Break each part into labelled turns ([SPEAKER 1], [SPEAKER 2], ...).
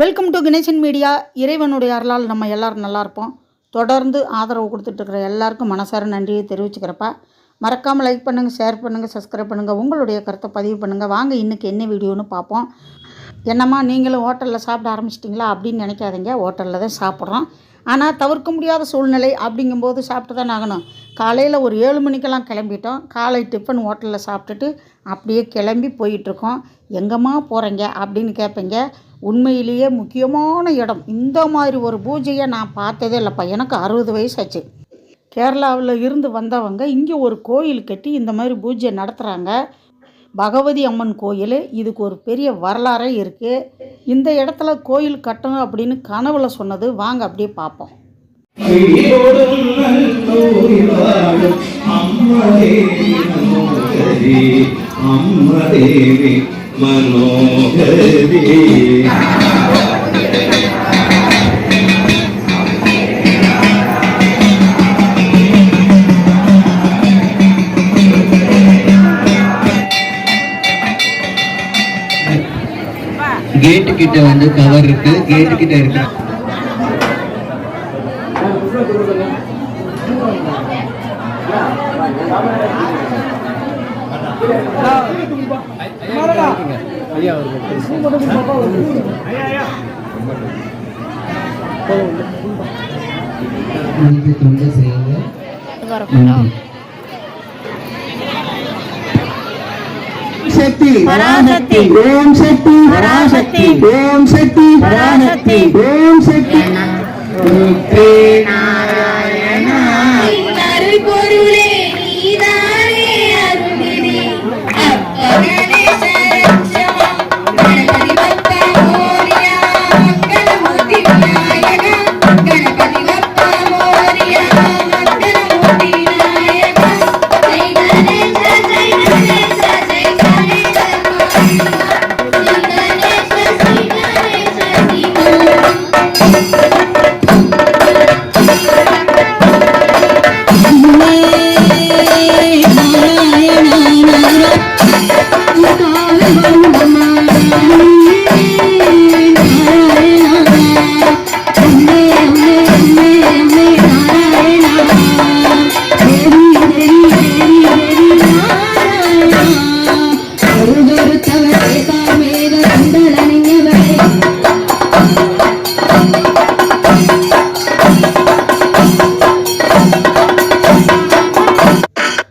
[SPEAKER 1] Welcome to Ganesan media. இறைவனுடைய அருளால் நம்ம எல்லோரும் நல்லா இருப்போம். தொடர்ந்து ஆதரவு கொடுத்துட்ருக்கிற எல்லாருக்கும் மனசார நன்றியை தெரிவிச்சுக்கிறப்ப மறக்காமல் லைக் பண்ணுங்கள், ஷேர் பண்ணுங்கள், சப்ஸ்கிரைப் பண்ணுங்கள், உங்களுடைய கருத்தை பதிவு பண்ணுங்கள். வாங்க இன்றைக்கி என்ன வீடியோன்னு பார்ப்போம். என்னம்மா நீங்களும் ஹோட்டலில் சாப்பிட ஆரம்பிச்சிட்டிங்களா அப்படின்னு நினைக்காதீங்க. ஹோட்டலில் தான் சாப்பிட்றோம். ஆனால் தவிர்க்க முடியாத சூழ்நிலை அப்படிங்கும்போது சாப்பிட்டு தான் ஆகணும். காலையில் ஒரு 7 மணிக்கெல்லாம் கிளம்பிட்டோம். காலை டிஃபன் ஹோட்டலில் சாப்பிட்டுட்டு அப்படியே கிளம்பி போயிட்டுருக்கோம். எங்கேம்மா போகிறீங்க அப்படின்னு கேட்பீங்க. உண்மையிலேயே முக்கியமான இடம். இந்த மாதிரி ஒரு பூஜையை நான் பார்த்ததே இல்லைப்பா. எனக்கு 60 வயசாச்சு. கேரளாவில் இருந்து வந்தவங்க இங்கே ஒரு கோயில் கட்டி இந்த மாதிரி பூஜை நடத்துகிறாங்க. பகவதி அம்மன் கோயில். இதுக்கு ஒரு பெரிய வரலாறே இருக்குது. இந்த இடத்துல கோயில் கட்டணும் அப்படின்னு கனவுல சொன்னது. வாங்க அப்படியே பார்ப்போம்.
[SPEAKER 2] கேட்டு கிட்ட வந்து கவர் இருக்கு. கேட்டு கிட்ட இருக்கு. தொண்டு செய்யுங்க.
[SPEAKER 3] शक्ति पराशक्ति ओम शक्ति पराशक्ति ओम शक्ति पराशक्ति ओम शक्ति नारायण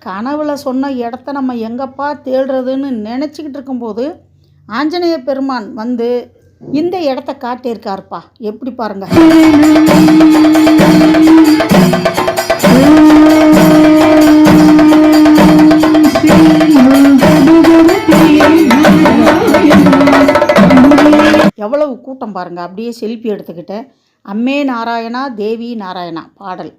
[SPEAKER 1] கனவுல சொன்ன இடத்த நம்ம எங்கப்பா தேடுறதுன்னு நினச்சிக்கிட்டு இருக்கும்போது ஆஞ்சநேய பெருமான் வந்து இந்த இடத்த காட்டியிருக்காருப்பா. எப்படி பாருங்க. எவ்வளவு கூட்டம் பாருங்க. அப்படியே செல்ஃபி எடுத்துக்கிட்டு அம்மே நாராயணா தேவி நாராயணா பாடல்.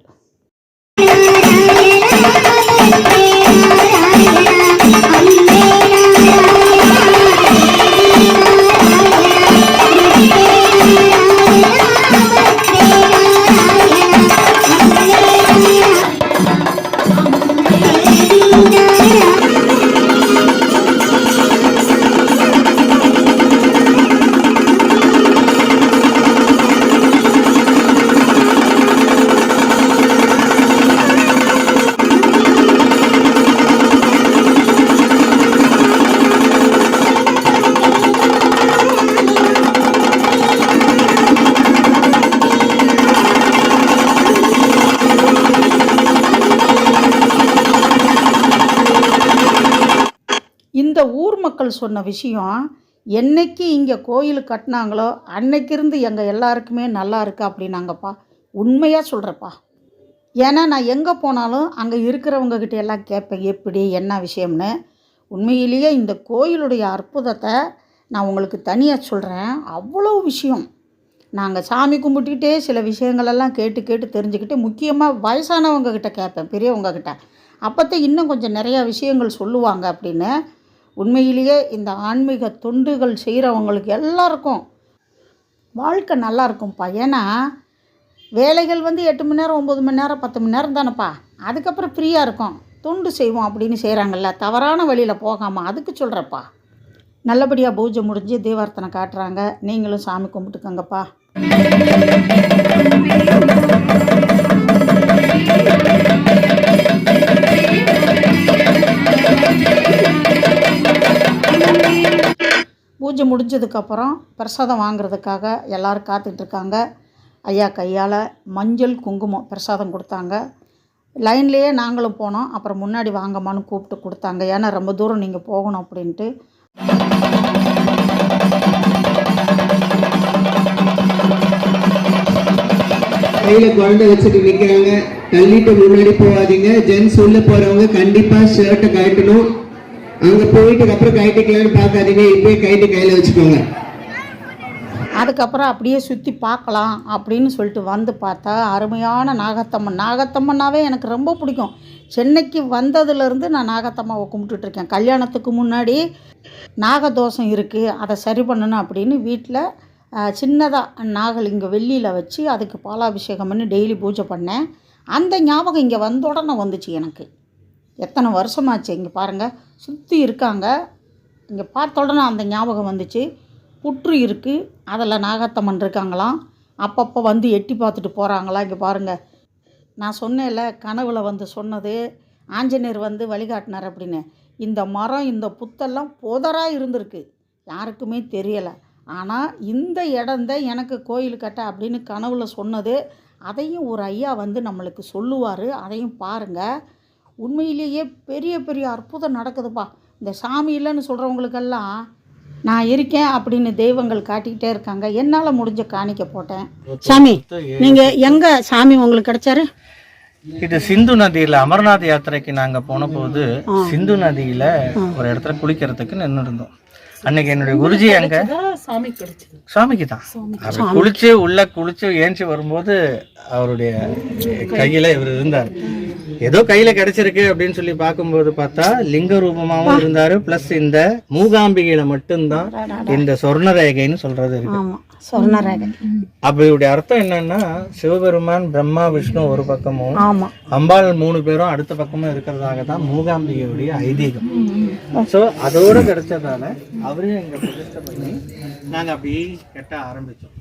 [SPEAKER 1] இந்த ஊர் மக்கள் சொன்ன விஷயம், என்னைக்கு இங்கே கோயில் கட்டினாங்களோ அன்னைக்கிருந்து எங்கள் எல்லாருக்குமே நல்லா இருக்கு அப்படின்னாங்கப்பா. உண்மையாக சொல்கிறப்பா. ஏன்னா நான் எங்கே போனாலும் அங்கே இருக்கிறவங்கக்கிட்ட எல்லாம் கேட்பேன் எப்படி என்ன விஷயம்னு. உண்மையிலேயே இந்த கோயிலுடைய அற்புதத்தை நான் உங்களுக்கு தனியாக சொல்கிறேன். அவ்வளோ விஷயம். நாங்கள் சாமி கும்பிட்டுக்கிட்டே சில விஷயங்களெல்லாம் கேட்டு கேட்டு தெரிஞ்சுக்கிட்டு, முக்கியமாக வயசானவங்கக்கிட்ட கேட்பேன், பெரியவங்கக்கிட்ட. அப்போத்தான் இன்னும் கொஞ்சம் நிறையா விஷயங்கள் சொல்லுவாங்க அப்படின்னு. உண்மையிலேயே இந்த ஆன்மீக தொண்டுகள் செய்கிறவங்களுக்கு எல்லாருக்கும் வாழ்க்கை நல்லா இருக்கும்ப்பா. ஏன்னா வேலைகள் வந்து 8 மணி நேரம் 9 மணி நேரம் 10 மணி நேரம் தானேப்பா. அதுக்கப்புறம் ஃப்ரீயாக இருக்கும். தொண்டு செய்வோம் அப்படின்னு செய்கிறாங்கல்ல, தவறான வழியில் போகாமல். அதுக்கு சொல்கிறப்பா. நல்லபடியாக பூஜை முடிஞ்சு தீபார்த்தனை காட்டுறாங்க. நீங்களும் சாமி கும்பிட்டுக்கங்கப்பா. பூஜை முடிஞ்சதுக்கப்புறம் பிரசாதம் வாங்குறதுக்காக எல்லோரும் காத்துட்ருக்காங்க. ஐயா கையால் மஞ்சள் குங்குமம் பிரசாதம் கொடுத்தாங்க. லைன்லேயே நாங்களும் போனோம். அப்புறம் முன்னாடி வாங்கம்மான்னு கூப்பிட்டு கொடுத்தாங்க. ஏன்னா ரொம்ப தூரம் நீங்கள் போகணும் அப்படின்ட்டு.
[SPEAKER 3] கையில் குழந்தை வச்சுட்டு நிற்கிறாங்க. தள்ளிட்டு முன்னாடி போகாதீங்க. ஜென்ஸ் உள்ள போகிறவங்க கண்டிப்பாக ஷர்ட்டை கட்டணும். அங்கே போயிட்டு அப்புறம் கைட்டிக்கலான்னு பார்க்காதீங்க. இப்போயே கைட்டு கையில் வச்சுக்கோங்க.
[SPEAKER 1] அதுக்கப்புறம் அப்படியே சுற்றி பார்க்கலாம் அப்படின்னு சொல்லிட்டு வந்து பார்த்தா அருமையான நாகத்தம்மன். நாகத்தம்மன்னாவே எனக்கு ரொம்ப பிடிக்கும். சென்னைக்கு வந்ததுலேருந்து நான் நாகத்தம்மாவை கும்பிட்டுட்ருக்கேன். கல்யாணத்துக்கு முன்னாடி நாகதோஷம் இருக்குது, அதை சரி பண்ணணும் அப்படின்னு வீட்டில் சின்னதாக நாகலிங்க வெள்ளியில் வச்சு அதுக்கு பாலாபிஷேகம் பண்ணி டெய்லி பூஜை பண்ணேன். அந்த ஞாபகம் இங்கே வந்த உடனே வந்துச்சு எனக்கு. எத்தனை வருஷமாச்சு. இங்கே பாருங்கள், சுற்றி இருக்காங்க. இங்கே பார்த்த உடனே அந்த ஞாபகம் வந்துச்சு. புற்று இருக்குது, அதில் நாகத்தம்மன் இருக்காங்களாம். அப்பப்போ வந்து எட்டி பார்த்துட்டு போகிறாங்களா. இங்கே பாருங்கள், நான் சொன்னேன்ல கனவுல வந்து சொன்னது, ஆஞ்சநேயர் வந்து வழிகாட்டினார் அப்படின்னு. இந்த மரம் இந்த புத்தெல்லாம் புதராக இருந்திருக்கு, யாருக்குமே தெரியலை. ஆனால் இந்த இடம்தான் எனக்கு கோயில் கட்ட அப்படின்னு கனவுல சொன்னது. அதையும் ஒரு ஐயா வந்து நம்மளுக்கு சொல்லுவார். அதையும் பாருங்கள். உண்மையிலேயே பெரிய பெரிய அற்புதம் நடக்குதுப்பா. இந்த சாமி இல்லைன்னு சொல்கிறவங்களுக்கெல்லாம் நான் இருக்கேன் அப்படின்னு தெய்வங்கள் காட்டிக்கிட்டே இருக்காங்க. என்னால் முடிஞ்ச காணிக்க போட்டேன். சாமி, நீங்கள் எங்கே சாமி உங்களுக்கு கிடைச்சாரு?
[SPEAKER 4] இது சிந்து நதியில் அமர்நாத் யாத்திரைக்கு நாங்கள் போன போது சிந்து நதியில் ஒரு இடத்துல குளிக்கிறதுக்கு நின்று இருந்தோம். அன்னைக்கு என்னுடைய குருஜி அங்கே சாமிக்கு தான் அவர் குளிச்சு ஏஞ்சி வரும்போது அவருடைய கையில் இவர் இருந்தார். ஏதோ கையில கிடைச்சிருக்கு அப்படின்னு சொல்லி பார்க்கும்போது பார்த்தா லிங்க ரூபமாகவும் இருந்தாரு. பிளஸ் இந்த மூகாம்பிகையில மட்டும்தான் இந்த சொர்ணரேகைன்னு சொல்றது இருக்கு.
[SPEAKER 1] சொர்ணரேகை
[SPEAKER 4] அப்படியுடைய அர்த்தம் என்னன்னா, சிவபெருமான் பிரம்மா விஷ்ணு ஒரு பக்கமும் அம்பாள் 3 பேரும் அடுத்த பக்கமும் இருக்கிறதாக தான் மூகாம்பிகையுடைய ஐதீகம். ஸோ அதோட கிடைச்சதால அவரையும் எங்க பிரதிஷ்டை பண்ணி நாங்க அப்படி கட்ட ஆரம்பிச்சோம்.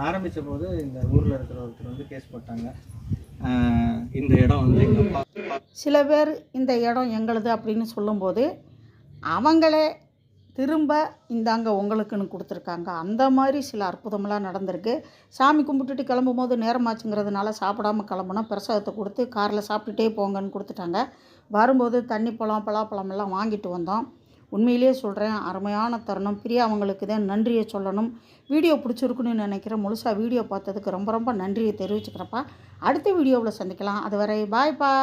[SPEAKER 4] ஆரம்பிச்ச போது இந்த ஊர்ல இருக்கிற ஒருத்தர் வந்து கேஸ் போட்டாங்க. இந்த இடம் வந்து எங்கள் அப்பா.
[SPEAKER 1] சில பேர் இந்த இடம் எங்களுது அப்படின்னு சொல்லும்போது அவங்களே திரும்ப இந்தாங்க உங்களுக்குன்னு கொடுத்துருக்காங்க. அந்த மாதிரி சில அற்புதமெல்லாம் நடந்திருக்கு. சாமி கும்பிட்டுட்டு கிளம்பும்போது நேரமாச்சுங்கிறதுனால சாப்பிடாமல் கிளம்புனோம். பிரசாதத்தை கொடுத்து காரில் சாப்பிட்டுட்டே போங்கன்னு கொடுத்துட்டாங்க. வரும்போது தண்ணி பழம் பலாப்பழம் எல்லாம் வாங்கிட்டு வந்தோம். உண்மையிலே சொல்கிறேன், அருமையான தருணம். பிரியா அவங்களுக்கு தான் நன்றியை சொல்லணும். வீடியோ பிடிச்சிருக்குன்னு நினைக்கிறேன். முழுசாக வீடியோ பார்த்ததுக்கு ரொம்ப ரொம்ப நன்றியை தெரிவிச்சுக்கிறப்பா. அடுத்த வீடியோவில் சந்திக்கலாம். அதுவரை பாய்ப்பா.